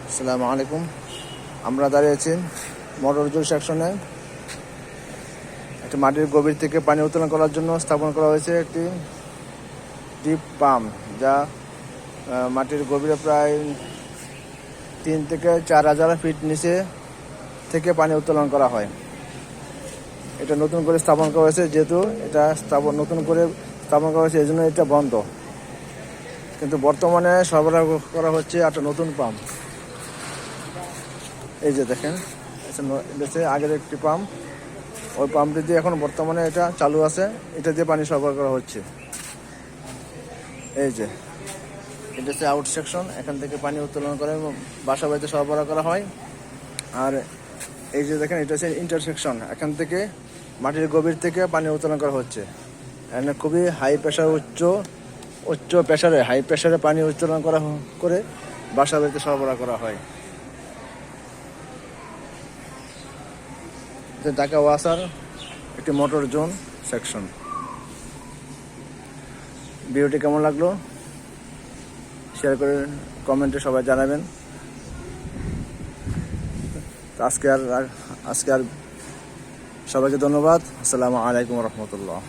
আসসালামু আলাইকুম। আমরা দাঁড়িয়ে আছি মোটর জোন সেকশনে। একটা মাটির গভীর থেকে পানি উত্তোলন করার জন্য স্থাপন করা হয়েছে একটি ডিপ পাম্প, যা মাটির গভীরে প্রায় 3 থেকে 4 হাজার ফিট নিচে থেকে পানি উত্তোলন করা হয়। এটা নতুন করে স্থাপন করা হয়েছে, যেহেতু এটা নতুন করে স্থাপন করা হয়েছে এই জন্য এটা বন্ধ, কিন্তু বর্তমানে সরবরাহ করা হচ্ছে একটা নতুন পাম্প। এই যে দেখেন, এটা আগের একটি পাম্প, ওই পাম্পটি দিয়ে এখন বর্তমানে এটা চালু আছে, এটা দিয়ে পানি সরবরাহ করা হচ্ছে। এই যে এটা হচ্ছে আউট সেকশন, এখান থেকে পানি উত্তোলন করে বাসা বাড়িতে সরবরাহ করা হয়। আর এই যে দেখেন, এটা হচ্ছে ইন্টারসেকশন, এখান থেকে মাটির গভীর থেকে পানি উত্তোলন করা হচ্ছে। এখানে খুবই হাই প্রেশার, উচ্চ প্রেশারে, হাই প্রেশারে পানি উত্তোলন করে বাসা বাড়িতে সরবরাহ করা হয়। ঢাকা ওয়াসার একটি মোটর জোন সেকশন। ভিডিওটি কেমন লাগলো শেয়ার করে কমেন্টে সবাই জানাবেন। আজকে আর সবাইকে ধন্যবাদ। আসসালামু আলাইকুম রহমতুল্লাহ।